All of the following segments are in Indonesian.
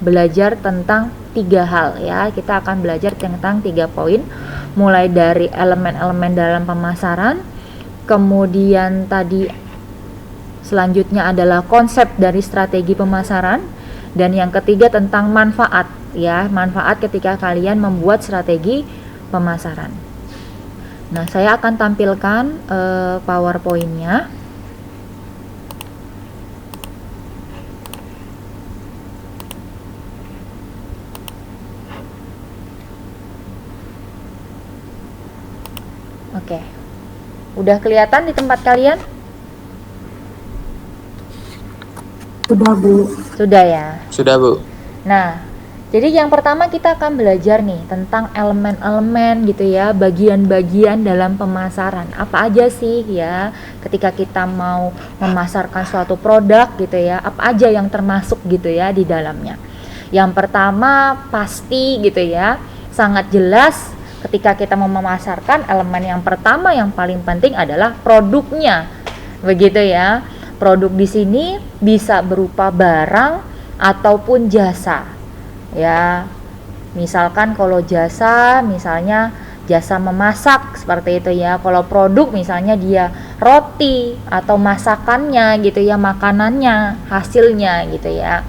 belajar tentang 3 hal ya. Kita akan belajar tentang 3 poin, mulai dari elemen-elemen dalam pemasaran, kemudian tadi selanjutnya adalah konsep dari strategi pemasaran, dan yang ketiga tentang manfaat ya, manfaat ketika kalian membuat strategi pemasaran. Nah, saya akan tampilkan PowerPoint-nya. Oke. Udah kelihatan di tempat kalian? Sudah, Bu. Sudah ya? Sudah, Bu. Nah, jadi yang pertama kita akan belajar nih tentang elemen-elemen gitu ya, bagian-bagian dalam pemasaran. Apa aja sih ya ketika kita mau memasarkan suatu produk gitu ya, apa aja yang termasuk gitu ya di dalamnya. Yang pertama pasti gitu ya, sangat jelas ketika kita mau memasarkan, elemen yang pertama yang paling penting adalah produknya. Begitu ya. Produk di sini bisa berupa barang ataupun jasa. Ya, misalkan kalau jasa, misalnya jasa memasak seperti itu ya. Kalau produk misalnya dia roti atau masakannya gitu ya, makanannya, hasilnya gitu ya.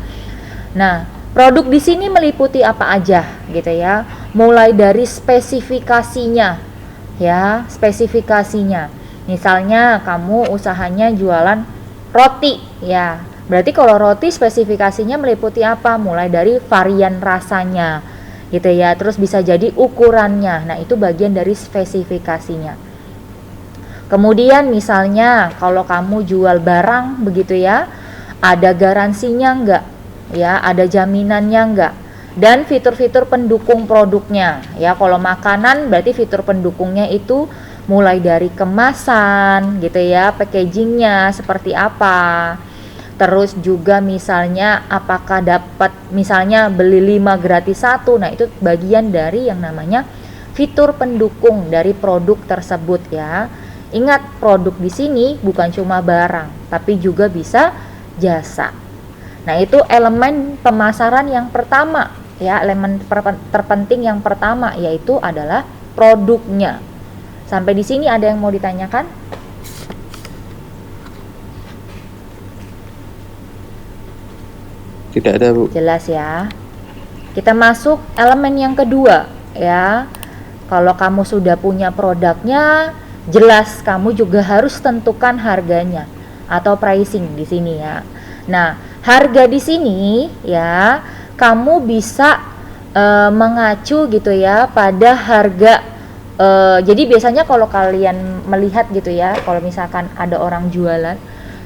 Nah, produk di sini meliputi apa aja gitu ya. Mulai dari spesifikasinya ya, spesifikasinya. Misalnya kamu usahanya jualan roti ya. Berarti kalau roti spesifikasinya meliputi apa? Mulai dari varian rasanya gitu ya, terus bisa jadi ukurannya. Nah, itu bagian dari spesifikasinya. Kemudian misalnya kalau kamu jual barang begitu ya, ada garansinya enggak? Ya, ada jaminannya enggak? Dan fitur-fitur pendukung produknya. Ya, kalau makanan berarti fitur pendukungnya itu mulai dari kemasan gitu ya, packagingnya seperti apa. Terus juga misalnya apakah dapat misalnya beli 5 gratis 1. Nah, itu bagian dari yang namanya fitur pendukung dari produk tersebut ya. Ingat, produk di sini bukan cuma barang, tapi juga bisa jasa. Nah, itu elemen pemasaran yang pertama ya, elemen terpenting yang pertama yaitu adalah produknya. Sampai di sini ada yang mau ditanyakan? Tidak ada, Bu. Jelas ya. Kita masuk elemen yang kedua ya. Kalau kamu sudah punya produknya, jelas kamu juga harus tentukan harganya atau pricing di sini ya. Nah, harga di sini ya, kamu bisa mengacu gitu ya pada harga. Jadi biasanya kalau kalian melihat gitu ya, kalau misalkan ada orang jualan,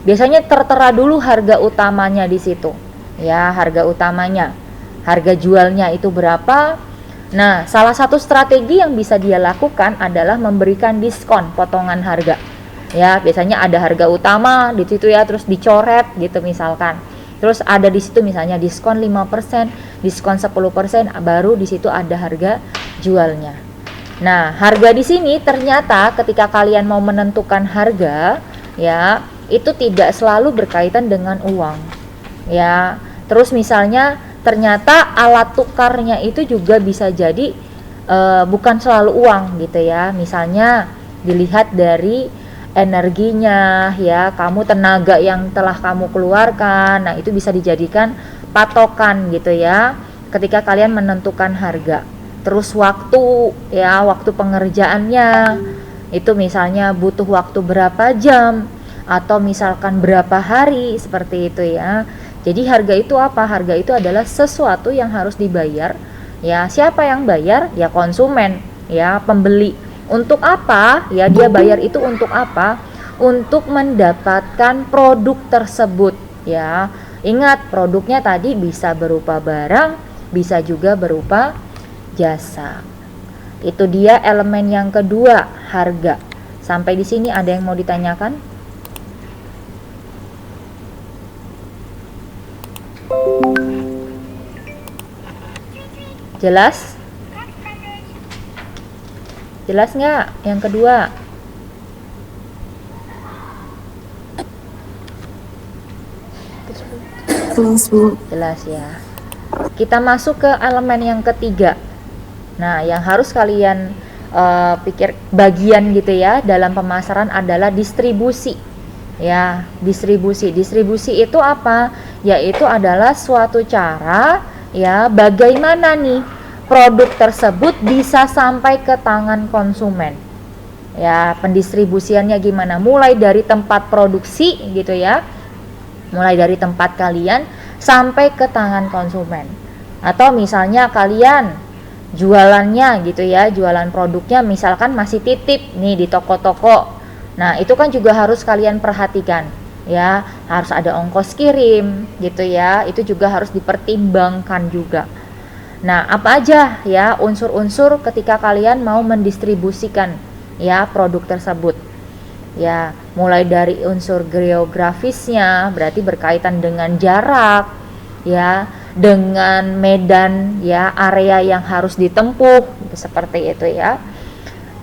biasanya tertera dulu harga utamanya di situ ya, harga utamanya, harga jualnya itu berapa. Nah, salah satu strategi yang bisa dia lakukan adalah memberikan diskon potongan harga ya. Biasanya ada harga utama di situ ya, terus dicoret gitu misalkan, terus ada di situ misalnya diskon 5%, diskon 10%, baru di situ ada harga jualnya. Nah, harga di sini ternyata ketika kalian mau menentukan harga ya, itu tidak selalu berkaitan dengan uang ya. Terus misalnya ternyata alat tukarnya itu juga bisa jadi bukan selalu uang gitu ya. Misalnya dilihat dari energinya ya, kamu tenaga yang telah kamu keluarkan. Nah, itu bisa dijadikan patokan gitu ya ketika kalian menentukan harga. Terus waktu ya, waktu pengerjaannya itu misalnya butuh waktu berapa jam atau misalkan berapa hari seperti itu ya. Jadi harga itu apa? Harga itu adalah sesuatu yang harus dibayar ya. Siapa yang bayar? Ya konsumen ya, pembeli. Untuk apa? Ya, dia bayar itu untuk apa? Untuk mendapatkan produk tersebut ya. Ingat, produknya tadi bisa berupa barang, bisa juga berupa jasa. Itu dia elemen yang kedua, harga. Sampai di sini ada yang mau ditanyakan? Jelas? Jelas nggak yang kedua? Jelas, Bu. Jelas ya. kita masuk ke elemen yang ketiga. Nah, yang harus kalian pikir bagian gitu ya dalam pemasaran adalah distribusi. Ya, distribusi. Distribusi itu apa? Yaitu adalah suatu cara ya bagaimana nih produk tersebut bisa sampai ke tangan konsumen. Ya, pendistribusiannya gimana? Mulai dari tempat produksi gitu ya. Mulai dari tempat kalian sampai ke tangan konsumen. Atau misalnya kalian jualannya gitu ya, jualan produknya misalkan masih titip nih di toko-toko. Nah, itu kan juga harus kalian perhatikan ya, harus ada ongkos kirim gitu ya. Itu juga harus dipertimbangkan juga. Nah, apa aja ya unsur-unsur ketika kalian mau mendistribusikan ya produk tersebut? Ya, mulai dari unsur geografisnya, berarti berkaitan dengan jarak, ya, dengan medan, ya, area yang harus ditempuh, seperti itu ya.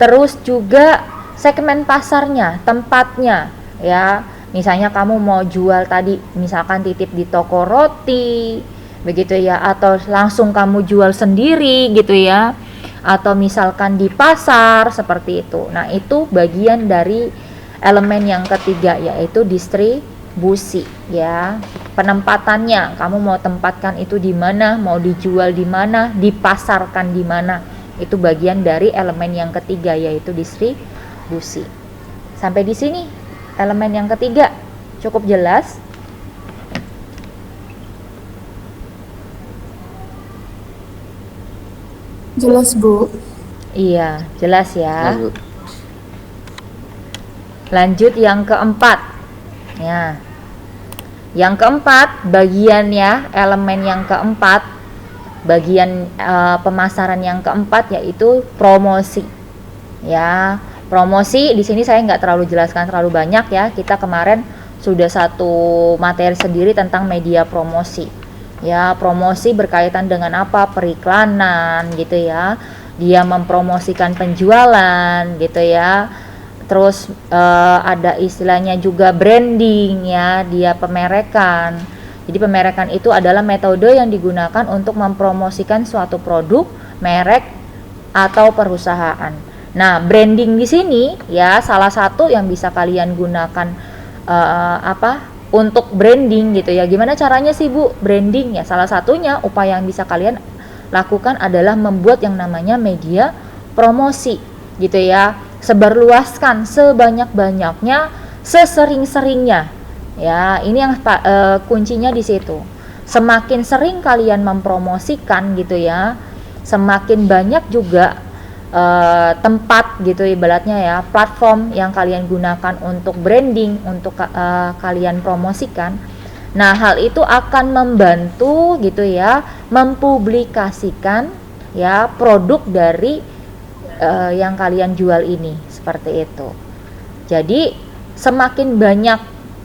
Terus juga segmen pasarnya, tempatnya, ya. Misalnya kamu mau jual tadi, misalkan titip di toko roti, begitu ya, atau langsung kamu jual sendiri, gitu ya, atau misalkan di pasar, seperti itu. Nah, itu bagian dari elemen yang ketiga, yaitu distribusi ya. Penempatannya, kamu mau tempatkan itu di mana, mau dijual di mana, dipasarkan di mana, itu bagian dari elemen yang ketiga, yaitu distribusi. Sampai di sini elemen yang ketiga cukup jelas? Jelas, Bu. Iya, jelas ya. Lanjut. Lanjut yang keempat ya. Yang keempat bagian ya, elemen yang keempat, bagian pemasaran yang keempat yaitu promosi ya. Promosi di sini saya nggak terlalu jelaskan terlalu banyak ya, kita kemarin sudah satu materi sendiri tentang media promosi ya. Promosi berkaitan dengan apa? Periklanan gitu ya, dia mempromosikan penjualan gitu ya. Terus ada istilahnya juga branding ya, dia pemerekan. Jadi pemerekan itu adalah metode yang digunakan untuk mempromosikan suatu produk, merek atau perusahaan. Nah, branding di sini ya salah satu yang bisa kalian gunakan untuk branding gitu ya. Gimana caranya sih Bu branding ya? Salah satunya upaya yang bisa kalian lakukan adalah membuat yang namanya media promosi gitu ya. Sebarluaskan sebanyak-banyaknya, sesering-seringnya ya. Ini yang kuncinya di situ. Semakin sering kalian mempromosikan gitu ya, semakin banyak juga tempat gitu ibaratnya ya, platform yang kalian gunakan untuk branding, untuk kalian promosikan. Nah, hal itu akan membantu gitu ya mempublikasikan ya produk dari yang kalian jual ini, seperti itu. Jadi semakin banyak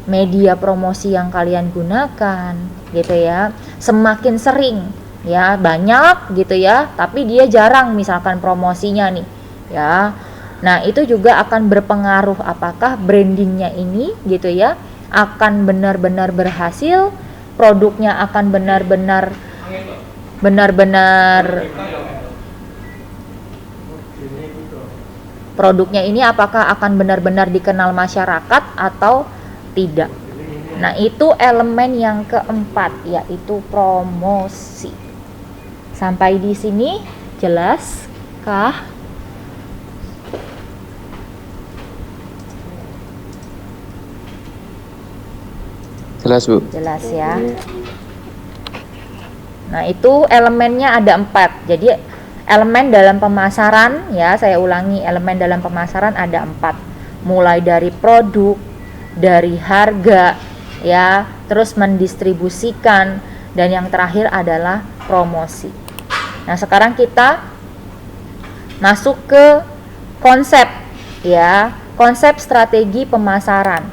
media promosi yang kalian gunakan gitu ya, semakin sering ya, banyak gitu ya, tapi dia jarang misalkan promosinya nih ya. Nah, itu juga akan berpengaruh apakah brandingnya ini gitu ya akan benar-benar berhasil, produknya akan benar-benar produknya ini apakah akan benar-benar dikenal masyarakat atau tidak. Nah, itu elemen yang keempat, yaitu promosi. Sampai di sini jelas kah? Jelas, Bu. Jelas ya. Nah, itu elemennya ada 4. Jadi elemen dalam pemasaran ya, saya ulangi, elemen dalam pemasaran ada 4. Mulai dari produk, dari harga ya, terus mendistribusikan, dan yang terakhir adalah promosi. Nah, sekarang kita masuk ke konsep ya, konsep strategi pemasaran.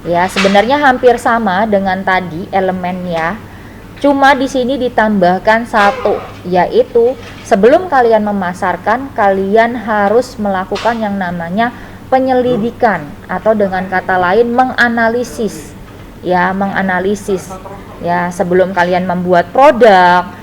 Ya, sebenarnya hampir sama dengan tadi elemennya. Cuma di sini ditambahkan satu, yaitu sebelum kalian memasarkan, kalian harus melakukan yang namanya penyelidikan, atau dengan kata lain menganalisis. Ya, menganalisis. Ya, sebelum kalian membuat produk,